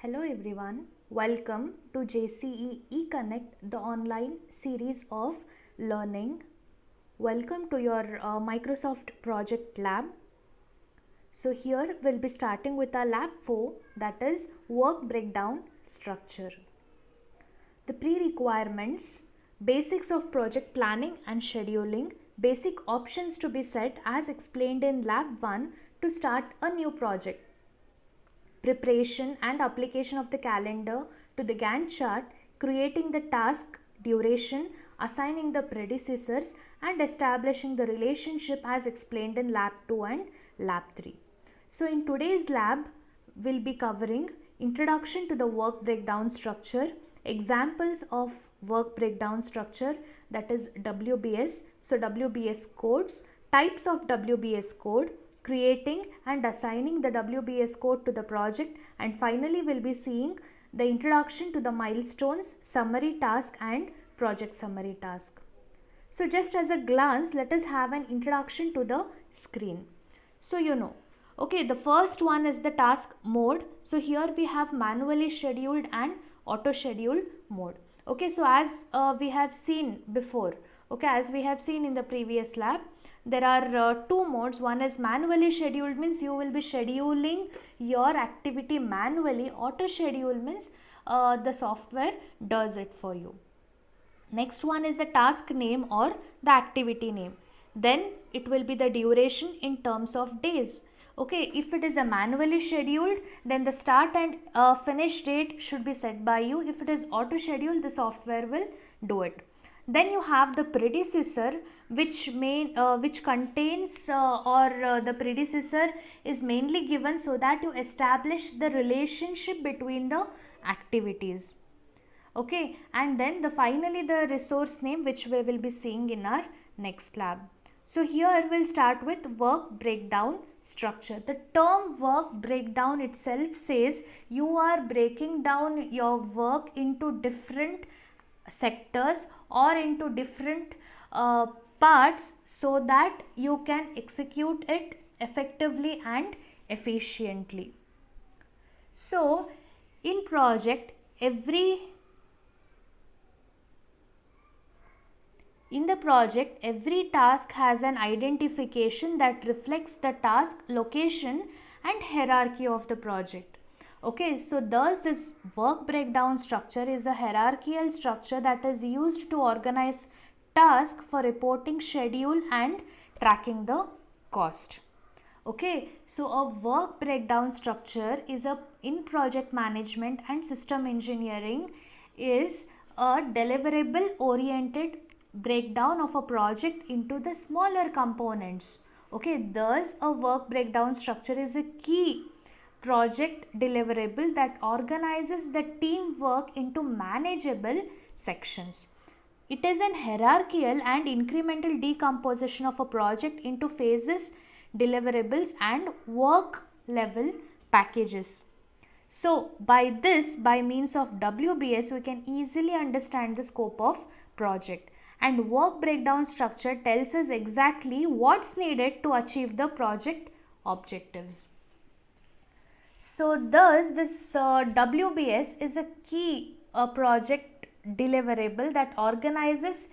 Hello everyone, welcome to JCE eConnect, the online series of learning. Welcome to your Microsoft Project Lab. So here we'll be starting with our lab 4, that is work breakdown structure. The pre-requirements, basics of project planning and scheduling, basic options to be set as explained in lab 1 to start a new project. Preparation and application of the calendar to the Gantt chart, creating the task duration, assigning the predecessors and establishing the relationship as explained in lab 2 and lab 3. So in today's lab, we'll be covering introduction to the work breakdown structure, examples of work breakdown structure, that is WBS, so WBS codes, types of WBS code, creating and assigning the WBS code to the project, and finally we'll be seeing the introduction to the milestones, summary task and project summary task. So just as a glance, let us have an introduction to the screen. So okay, the first one is the task mode. So here we have manually scheduled and auto scheduled mode. Okay, so as we have seen before, okay, as we have seen in the previous lab, there are two modes. One is manually scheduled, means you will be scheduling your activity manually. Auto schedule means the software does it for you. Next one is the task name or the activity name. Then it will be the duration in terms of days. Okay, if it is a manually scheduled, then the start and finish date should be set by you. If it is auto scheduled, the software will do it. Then you have the predecessor, which contains the predecessor is mainly given so that you establish the relationship between the activities. Okay, and then finally the resource name, which we will be seeing in our next lab. So here we'll start with work breakdown structure. The term work breakdown itself says you are breaking down your work into different sectors or into different parts so that you can execute it effectively and efficiently. So in project, every task has an identification that reflects the task, location and hierarchy of the project. Okay, so thus this work breakdown structure is a hierarchical structure that is used to organize tasks for reporting, schedule and tracking the cost. Okay, so a work breakdown structure is in project management and system engineering is a deliverable oriented breakdown of a project into the smaller components. Okay, thus a work breakdown structure is a key project deliverable that organizes the teamwork into manageable sections. It is an hierarchical and incremental decomposition of a project into phases, deliverables and work level packages. So by means of WBS, we can easily understand the scope of project, and work breakdown structure tells us exactly what's needed to achieve the project objectives. So thus this WBS is a key project deliverable that organizes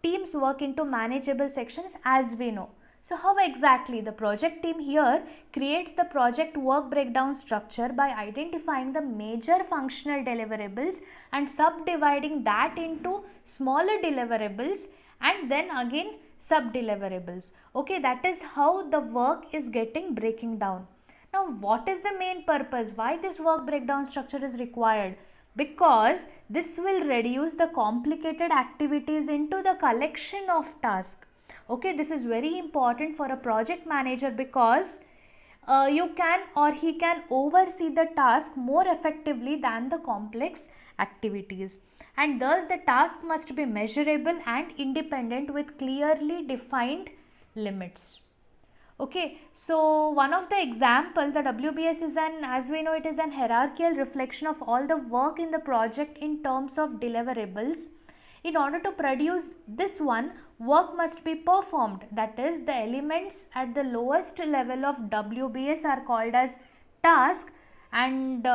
teams work into manageable sections, as we know. So how exactly the project team here creates the project work breakdown structure by identifying the major functional deliverables and subdividing that into smaller deliverables and then again sub deliverables. Okay, that is how the work is getting breaking down. Now what is the main purpose? Why this work breakdown structure is required? Because this will reduce the complicated activities into the collection of tasks. Okay, this is very important for a project manager because you can or he can oversee the task more effectively than the complex activities, and thus the task must be measurable and independent with clearly defined limits. Okay, so one of the example, the WBS is as we know, it is an hierarchical reflection of all the work in the project in terms of deliverables. In order to produce this one, work must be performed. That is, the elements at the lowest level of WBS are called as task, and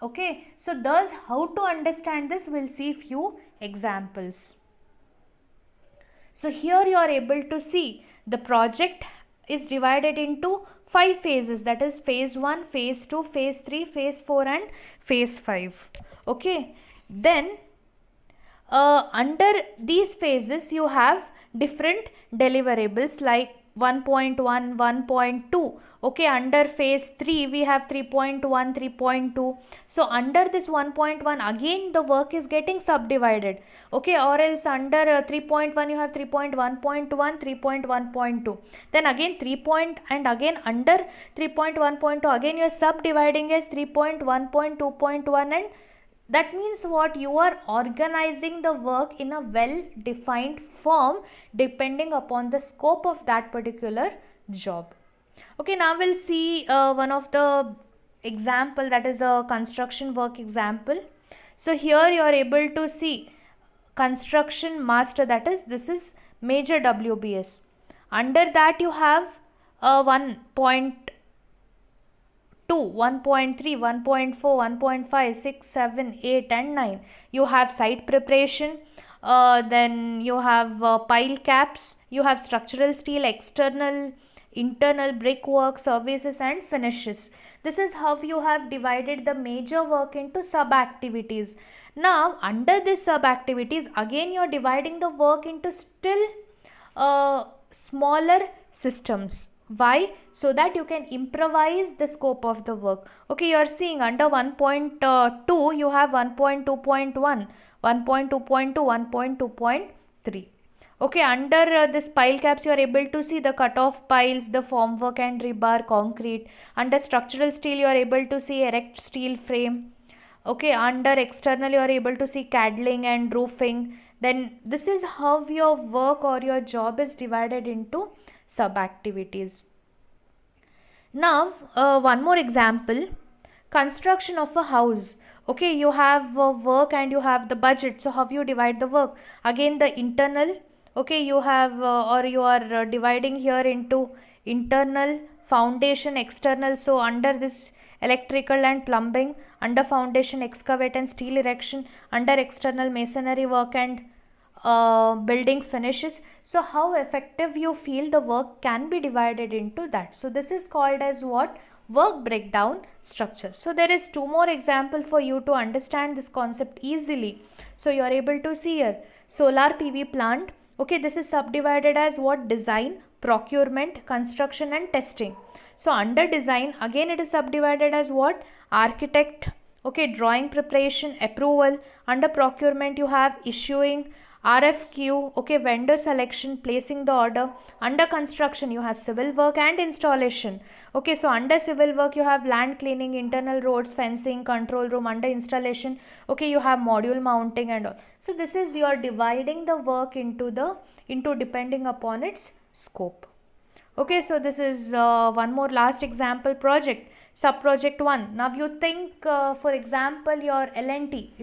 Okay, so thus how to understand this, we'll see few examples. So here you are able to see the project is divided into 5 phases, that is phase 1, phase 2, phase 3, phase 4 and phase 5. Okay, then under these phases you have different deliverables like 1.1, 1.2. Okay, under phase 3 we have 3.1, 3.2. So under this 1.1 again the work is getting subdivided. Okay, or else under 3.1 you have 3.1.1, 3.1.2. Then again 3 point, and again under 3.1.2 again you are subdividing as 3.1.2.1, and that means what, you are organizing the work in a well defined form depending upon the scope of that particular job. Okay, now we'll see one of the example, that is a construction work example. So here you are able to see construction master, that is this is major WBS. Under that you have 1.2, 1.3, 1.4, 1.5, 6, 7, 8 and 9. You have site preparation, then you have pile caps, you have structural steel, external, internal brickwork, services and finishes. This is how you have divided the major work into sub activities. Now under this sub activities again you are dividing the work into still smaller systems. Why? So that you can improvise the scope of the work. Okay, you are seeing under 1.2 you have 1.2.1, 1.2.2, 1.2.3. Okay, under this pile caps you are able to see the cut-off piles, the formwork and rebar, concrete. Under structural steel you are able to see erect steel frame. Okay, under external you are able to see cabling and roofing. Then this is how your work or your job is divided into sub activities. Now one more example, construction of a house. Okay, you have work and you have the budget. So how you divide the work? Again the internal. Okay, you have or you are dividing here into internal, foundation, external. So under this electrical and plumbing, under foundation excavate and steel erection, under external masonry work and building finishes. So how effective you feel the work can be divided into that. So this is called as what? Work breakdown structure. So there is two more example for you to understand this concept easily. So you are able to see here solar PV plant. Okay, this is subdivided as what? Design, procurement, construction and testing. So under design again it is subdivided as what? Architect. Okay, drawing preparation, approval. Under procurement you have issuing, RFQ, okay, vendor selection, placing the order. Under construction you have civil work and installation. Okay, so under civil work you have land cleaning, internal roads, fencing, control room. Under installation, okay, you have module mounting and all. So this is, you are dividing the work into depending upon its scope. Okay, so this is one more last example project, sub project 1. Now you think for example your L&T,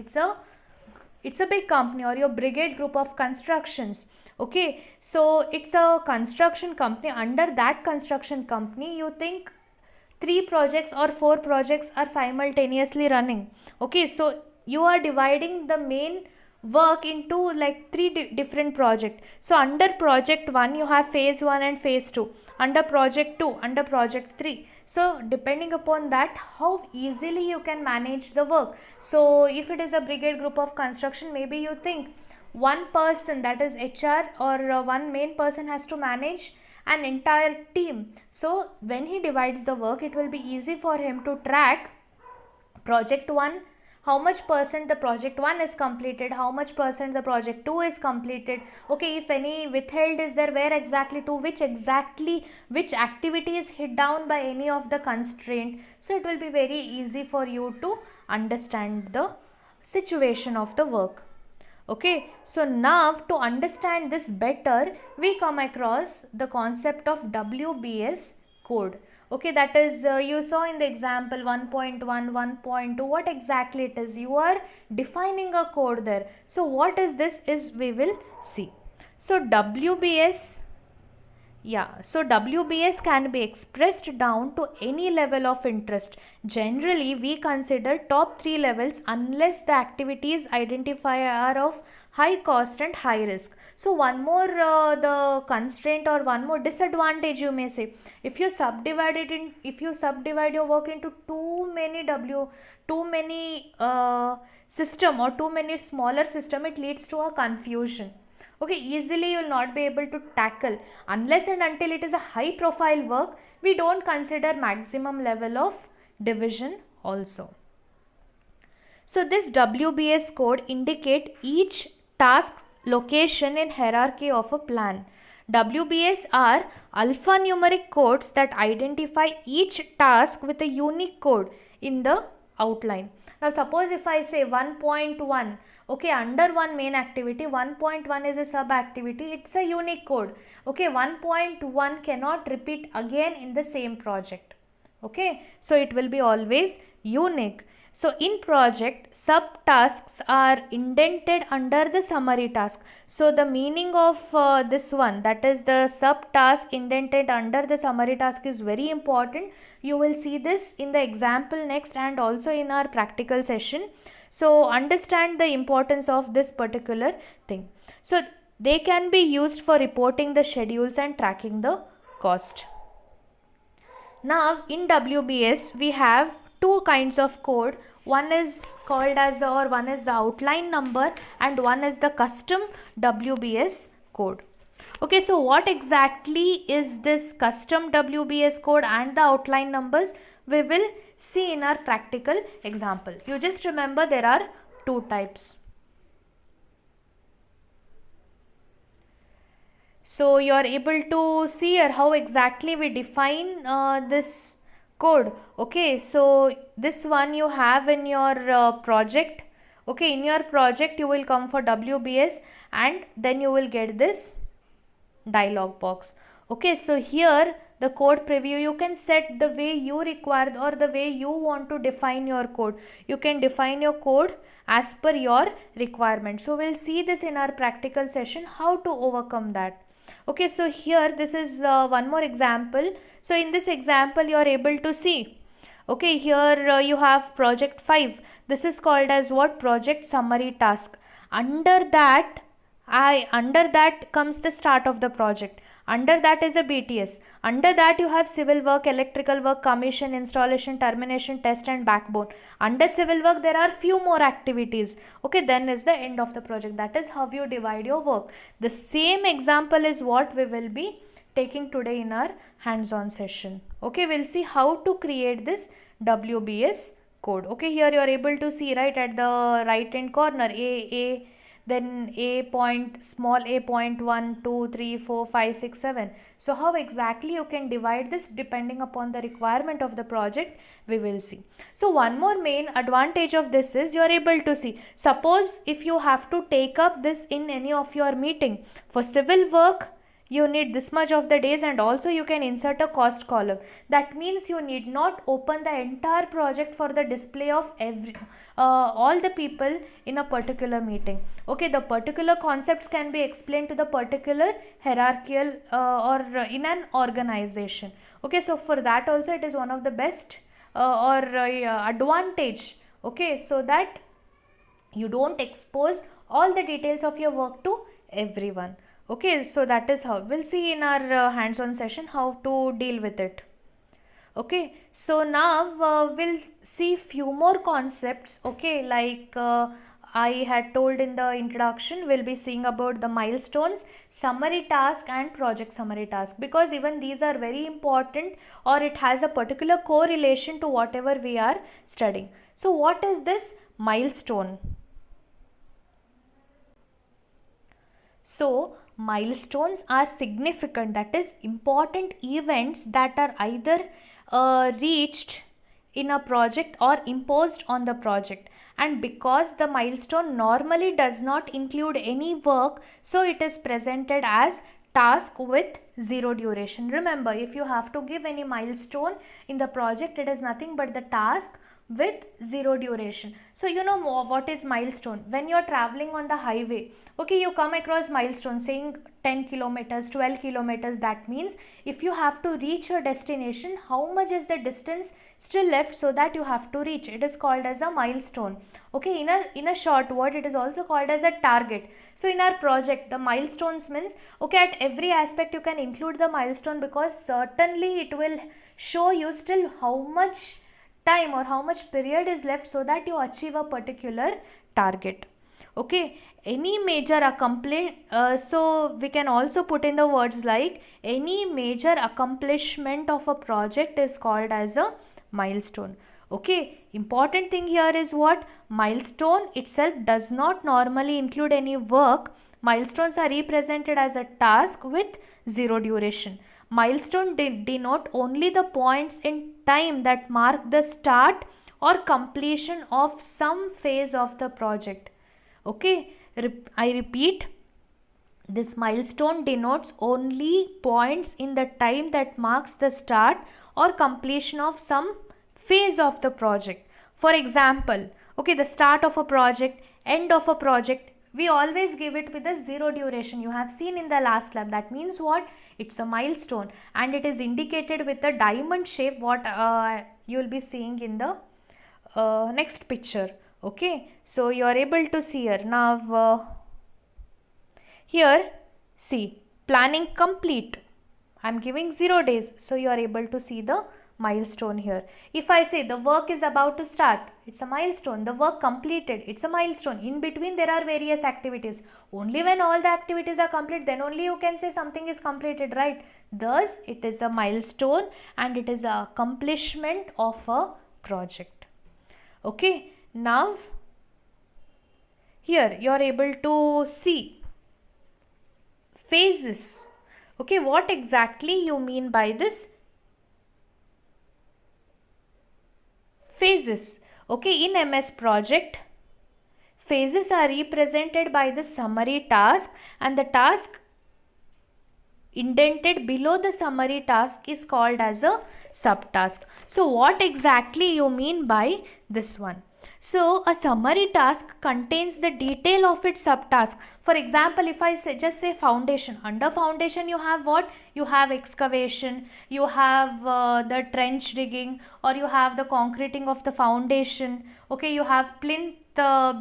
it's a big company, or your brigade group of constructions. Okay, so it's a construction company. Under that construction company you think 3 projects or 4 projects are simultaneously running. Okay, so you are dividing the main work into like 3 different projects. So under project 1 you have phase 1 and phase 2, under project 2, under project 3. So depending upon that how easily you can manage the work. So if it is a brigade group of construction, maybe you think one person, that is HR or one main person, has to manage an entire team. So when he divides the work, it will be easy for him to track project 1, how much percent the project 1 is completed, how much percent the project 2 is completed. Okay, if any withheld is there, where exactly, to which activity is hit down by any of the constraint. So it will be very easy for you to understand the situation of the work. Okay, so now to understand this better, we come across the concept of WBS code. Okay, that is you saw in the example 1.1, 1.2, what exactly it is. You are defining a code there. So what is this is we will see. So WBS Yeah, so WBS can be expressed down to any level of interest. Generally, we consider top 3 levels unless the activities identified are of high cost and high risk. So one more the constraint or one more disadvantage you may say, if you subdivide it in, if you subdivide your work into too many system or too many smaller system, it leads to a confusion. Okay, easily you will not be able to tackle unless and until it is a high profile work. We don't consider maximum level of division also. So this WBS code indicate each task location in hierarchy of a plan. WBS are alphanumeric codes that identify each task with a unique code in the outline. Now suppose if I say 1.1, okay, under one main activity, 1.1 is a sub activity, it's a unique code. Okay, 1.1 cannot repeat again in the same project. Okay, so it will be always unique. So in project, subtasks are indented under the summary task. So the meaning of this one, that is the subtask indented under the summary task, is very important. You will see this in the example next and also in our practical session. So understand the importance of this particular thing. So they can be used for reporting the schedules and tracking the cost. Now in WBS we have two kinds of code. One is called as, or one is the outline number and one is the custom WBS code. Okay, so what exactly is this custom WBS code and the outline numbers? We will see in our practical example. You just remember there are two types. So you are able to see here how exactly we define this code. Okay, so this one you have in your project. Okay, in your project you will come for WBS and then you will get this dialog box. Okay, so here the code preview, you can set the way you require or the way you want to define your code. You can define your code as per your requirement. So we'll see this in our practical session, how to overcome that. Okay, so here this is one more example. So in this example you are able to see, okay, here you have project 5. This is called as what? Project summary task. Under that comes the start of the project. Under that is a BTS. Under that you have civil work, electrical work, commission, installation, termination, test and backbone. Under civil work there are few more activities. Okay, then is the end of the project. That is how you divide your work. The same example is what we will be taking today in our hands-on session. Okay, we'll see how to create this WBS code. Okay, here you are able to see right at the right hand corner A, then a point, small a point 1, 2, 3, 4, 5, 6, 7. So how exactly you can divide this depending upon the requirement of the project, we will see. So one more main advantage of this is you are able to see, suppose if you have to take up this in any of your meeting. For civil work you need this much of the days and also you can insert a cost column. That means you need not open the entire project for the display of all the people in a particular meeting. Okay, the particular concepts can be explained to the particular hierarchical or in an organization. Okay, so for that also it is one of the best advantage. Okay, so that you don't expose all the details of your work to everyone. Okay, so that is how we'll see in our hands-on session how to deal with it. Okay, so now we'll see few more concepts. Okay, like I had told in the introduction, we'll be seeing about the milestones, summary task and project summary task, because even these are very important or it has a particular correlation to whatever we are studying. So what is this milestone? So milestones are significant, that is important events that are either reached in a project or imposed on the project, and because the milestone normally does not include any work, so it is presented as task with zero duration. Remember, if you have to give any milestone in the project, it is nothing but the task with zero duration. So you know what is milestone. When you are traveling on the highway, okay, you come across milestone saying 10 kilometers, 12 kilometers. That means if you have to reach your destination, how much is the distance still left so that you have to reach? It is called as a milestone. Okay, in a short word, it is also called as a target. So in our project, the milestones means, okay, at every aspect you can include the milestone, because certainly it will show you still how much time or how much period is left so that you achieve a particular target. Okay, any major so we can also put in the words like any major accomplishment of a project is called as a milestone. Okay, important thing here is what? Milestone itself does not normally include any work. Milestones are represented as a task with zero duration. Milestone denote only the points in time that mark the start or completion of some phase of the project. Okay, I repeat, this milestone denotes only points in the time that marks the start or completion of some phase of the project. For example, okay, the start of a project, end of a project, we always give it with a zero duration. You have seen in the last lab. That means what? It's a milestone, and it is indicated with a diamond shape, what you will be seeing in the next picture. Okay, so you are able to see here. Now here, see, planning complete. I am giving 0 days, so you are able to see the milestone here. If I say the work is about to start, it's a milestone. The work completed, it's a milestone. In between there are various activities. Only when all the activities are complete, then only you can say something is completed, right? Thus, it is a milestone and it is a accomplishment of a project. Okay, now here you are able to see phases. Okay, what exactly you mean by this? Phases. Okay, in MS Project, phases are represented by the summary task, and the task indented below the summary task is called as a subtask. So what exactly you mean by this one? So a summary task contains the detail of its subtask. For example, if I just say foundation, under foundation you have what? You have excavation, you have the trench digging, or you have the concreting of the foundation. Okay, you have plinth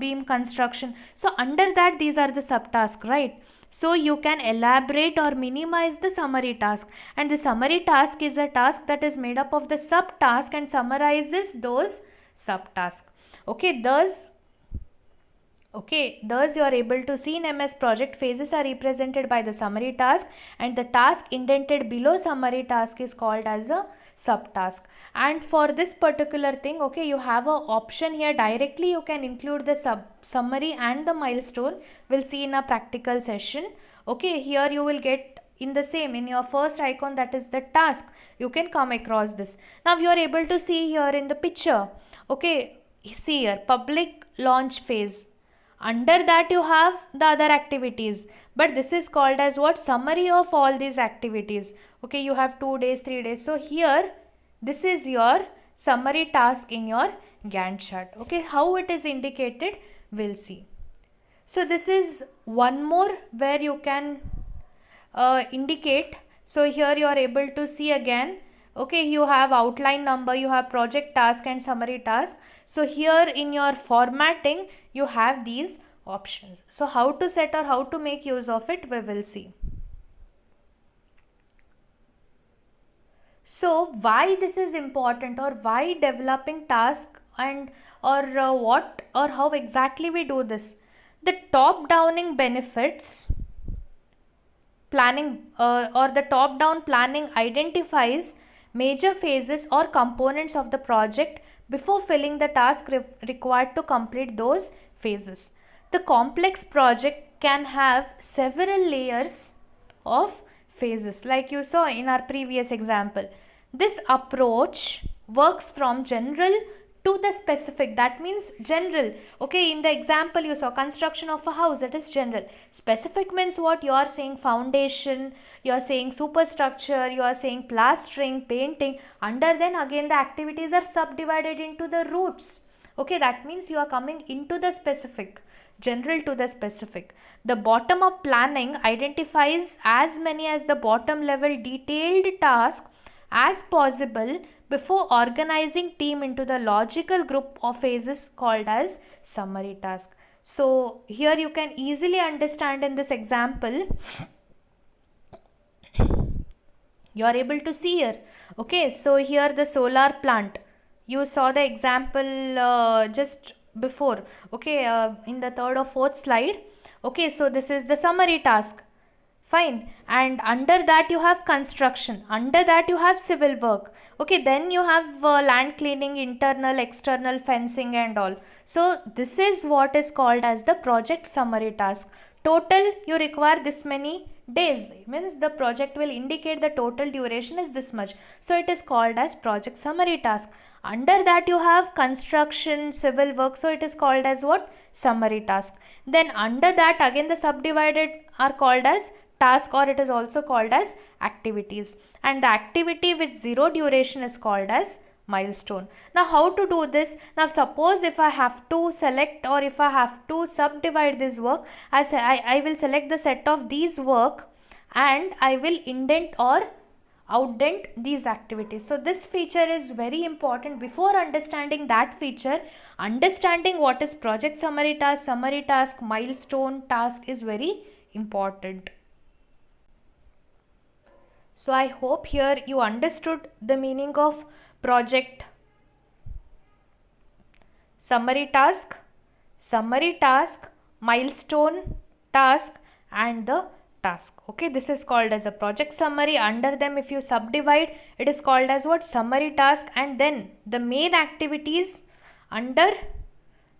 beam construction. So under that these are the subtasks, right? So you can elaborate or minimize the summary task, and the summary task is a task that is made up of the subtask and summarizes those subtasks. Okay, thus you are able to see in MS Project, phases are represented by the summary task, and the task indented below summary task is called as a subtask. And for this particular thing, okay, you have a option here. Directly you can include the summary and the milestone. We'll see in a practical session. Okay, here you will get in the same, in your first icon, that is the task, you can come across this. Now you are able to see here in the picture. Okay, see here, public launch phase. Under that you have the other activities, but this is called as what? Summary of all these activities. Okay, you have 2 days, 3 days. So here this is your summary task in your Gantt chart. Okay, how it is indicated, we'll see. So this is one more where you can indicate. So here you are able to see again. Okay, you have outline number, you have project task and summary task. So here in your formatting you have these options. So how to set or how to make use of it, we will see. So why this is important, or why developing task, and or what or how exactly we do this? The top downing benefits planning or the top down planning identifies major phases or components of the project before filling the task required to complete those phases. The complex project can have several layers of phases, like you saw in our previous example. This approach works from general to the specific, that means general. Okay, in the example you saw construction of a house, that is general. Specific means what? You are saying foundation, you are saying superstructure, you are saying plastering, painting. Under then again the activities are subdivided into the routes. Okay, that means you are coming into the specific, general to the specific. The bottom up planning identifies as many as the bottom level detailed task as possible before organizing team into the logical group of phases called as summary task. So here you can easily understand in this example, you are able to see here. Okay, so here the solar plant, you saw the example just before. Okay, in the third or fourth slide. Okay, so this is the summary task. Fine, and under that you have construction, under that you have civil work. Okay, then you have land cleaning, internal, external fencing and all. So this is what is called as the project summary task. Total you require this many days, means the project will indicate the total duration is this much. So it is called as project summary task. Under that you have construction, civil work, so it is called as what? Summary task. Then under that again the subdivided are called as task, or it is also called as activities, and the activity with zero duration is called as milestone. Now how to do this? Now suppose if I have to select, or if I have to subdivide this work, I will select the set of these work and I will indent or outdent these activities. So this feature is very important. Before understanding that feature, understanding what is project summary task, milestone task is very important. So I hope here you understood the meaning of project summary task, milestone task and the task. Okay, this is called as a project summary. Under them if you subdivide, it is called as what? Summary task. And then the main activities under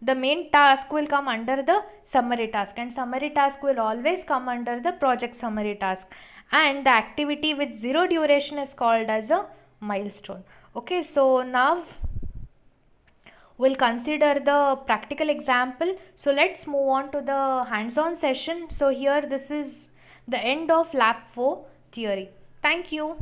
the main task will come under the summary task, and summary task will always come under the project summary task, and the activity with zero duration is called as a milestone. Okay, so now we'll consider the practical example. So let's move on to the hands-on session. So here this is the end of lab 4 theory. Thank you.